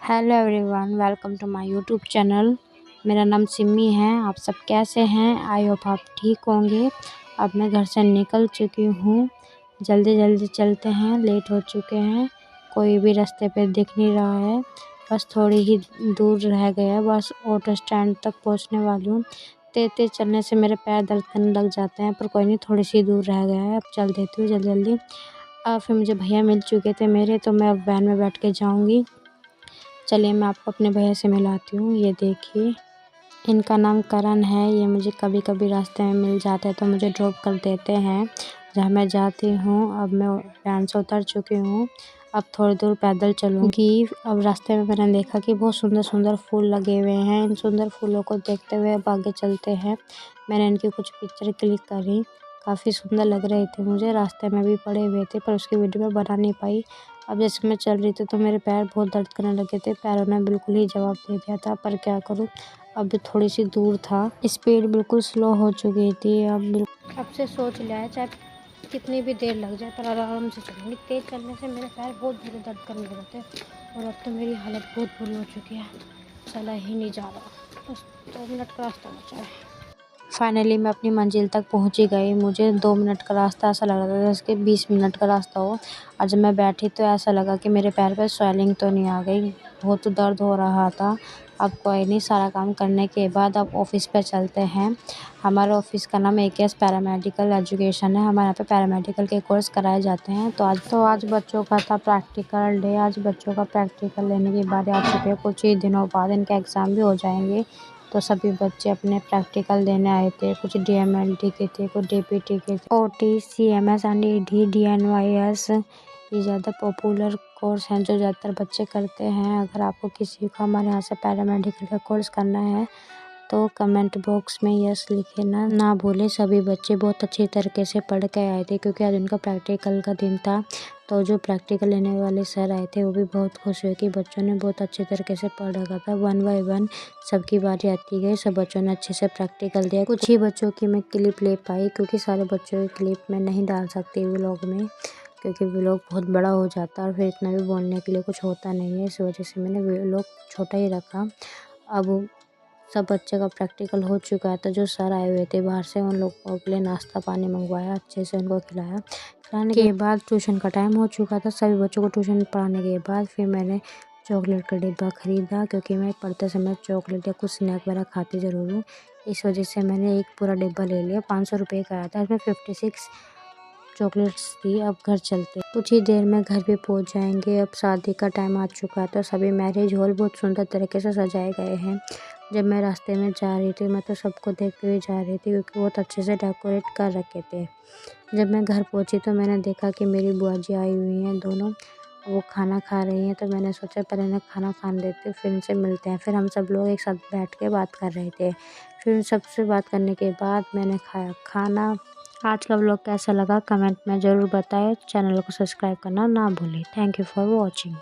Hello everyone, welcome to my YouTube channel. मेरा नाम सिमी है। आप सब कैसे हैं? आई होप आप ठीक होंगे। अब मैं घर से निकल चुकी हूँ। जल्दी जल्दी चलते हैं, लेट हो चुके हैं। कोई भी रास्ते पे दिख नहीं रहा है। बस थोड़ी ही दूर रह गया, बस ऑटो स्टैंड तक पहुँचने वाली हूँ। तेज तेज चलने से मेरे पैर दर्द करने लग जाते हैं, पर कोई नहीं, थोड़ी सी दूर रह गया है। अब चल देती हूँ जल्दी जल्दी। फिर मुझे भैया मिल चुके थे मेरे, तो मैं अब वैन में बैठ के जाऊँगी। चलिए मैं आपको अपने भैया से मिलाती हूँ। ये देखिए, इनका नाम करण है। ये मुझे कभी कभी रास्ते में मिल जाते हैं तो मुझे ड्रॉप कर देते हैं जहाँ मैं जाती हूँ। अब मैं वैन से उतर चुकी हूँ। अब थोड़ी दूर पैदल चलूँगी। अब रास्ते में मैंने देखा कि बहुत सुंदर सुंदर फूल लगे हुए हैं। इन सुंदर फूलों को देखते हुए अब आगे चलते हैं। मैंने इनकी कुछ पिक्चर क्लिक करी, काफ़ी सुंदर लग रहे थे मुझे। रास्ते में भी पड़े हुए थे, पर उसकी वीडियो मैं बना नहीं पाई। अब जैसे मैं चल रही थी तो मेरे पैर बहुत दर्द करने लगे थे। पैरों ने बिल्कुल ही जवाब दे दिया था, पर क्या करूँ। अब थोड़ी सी दूर था, स्पीड बिल्कुल स्लो हो चुकी थी। अब से सोच लिया है, चाहे कितनी भी देर लग जाए पर आराम से चलूँगी। तेज़ चलने से मेरे पैर बहुत बुरे दर्द करने लगे थे, और अब तो मेरी हालत बहुत बुरी हो चुकी है। चला ही नहीं जा रहा, बस 2 मिनट का रास्ता बचा है। फाइनली मैं अपनी मंजिल तक पहुंच ही गई। मुझे 2 मिनट का रास्ता ऐसा लग रहा था जैसे कि 20 मिनट का रास्ता हो। और जब मैं बैठी तो ऐसा लगा कि मेरे पैर पे स्वेलिंग तो नहीं आ गई, बहुत दर्द हो रहा था। अब कोई नहीं, सारा काम करने के बाद अब ऑफिस पे चलते हैं। हमारे ऑफिस का नाम AKS पैरामेडिकल एजुकेशन है। हमारे यहाँ पे पैरामेडिकल के कोर्स कराए जाते हैं। तो आज बच्चों का था प्रैक्टिकल डे। आज बच्चों का प्रैक्टिकल लेने की बारी आ चुकी है। कुछ ही दिनों बाद इनके एग्ज़ाम भी हो जाएंगे। तो सभी बच्चे अपने प्रैक्टिकल देने आए थे। कुछ DMLT के थे, कुछ DPT के थे। OT, CMS and ED, DNYS ये ज़्यादा पॉपुलर कोर्स हैं जो ज़्यादातर बच्चे करते हैं। अगर आपको किसी को हमारे यहाँ से पैरामेडिकल का कोर्स करना है तो कमेंट बॉक्स में यस लिखे ना भूलें। सभी बच्चे बहुत अच्छी तरीके से पढ़ के आए थे, क्योंकि आज उनका प्रैक्टिकल का दिन था। तो जो प्रैक्टिकल लेने वाले सर आए थे वो भी बहुत खुश हुए कि बच्चों ने बहुत अच्छे तरीके से पढ़ रखा था। 1 बाय 1 सबकी बारी आती गई, सब बच्चों ने अच्छे से प्रैक्टिकल दिया। कुछ ही बच्चों की मैं क्लिप ले पाई, क्योंकि सारे बच्चों की क्लिप मैं नहीं डाल सकती व्लॉग में, क्योंकि व्लॉग बहुत बड़ा हो जाता है और फिर इतना भी बोलने के लिए कुछ होता नहीं है। इस वजह से मैंने व्लॉग छोटा ही रखा। अब सब बच्चे का प्रैक्टिकल हो चुका है, तो जो सर आए हुए थे बाहर से, उन लोगों के लिए नाश्ता पानी मंगवाया, अच्छे से उनको खिलाया। खिलाने के बाद ट्यूशन का टाइम हो चुका था। सभी बच्चों को ट्यूशन पढ़ाने के बाद फिर मैंने चॉकलेट का डिब्बा ख़रीदा, क्योंकि मैं पढ़ते समय चॉकलेट या कुछ स्नैक वगैरह खाती ज़रूर हूँ। इस वजह से मैंने एक पूरा डिब्बा ले लिया। 500 रुपये का आया था, इसमें 56 चॉकलेट्स थी। अब घर चलते, कुछ ही देर में घर भी पहुंच जाएंगे। अब शादी का टाइम आ चुका है, तो सभी मैरिज हॉल बहुत सुंदर तरीके से सजाए गए हैं। जब मैं रास्ते में जा रही थी, मैं तो सबको देखते हुए जा रही थी, क्योंकि बहुत अच्छे से डेकोरेट कर रखे थे। जब मैं घर पहुंची तो मैंने देखा कि मेरी बुआ जी आई हुई हैं दोनों, वो खाना खा रही हैं। तो मैंने सोचा पहले इन्हें खाना खाने देते, फिर इनसे मिलते हैं। फिर हम सब लोग एक साथ बैठ के बात कर रहे थे। फिर उन सबसे बात करने के बाद मैंने खाया खाना। आज का व्लॉग कैसा लगा कमेंट में ज़रूर बताएं। चैनल को सब्सक्राइब करना ना भूलें। Thank you for watching.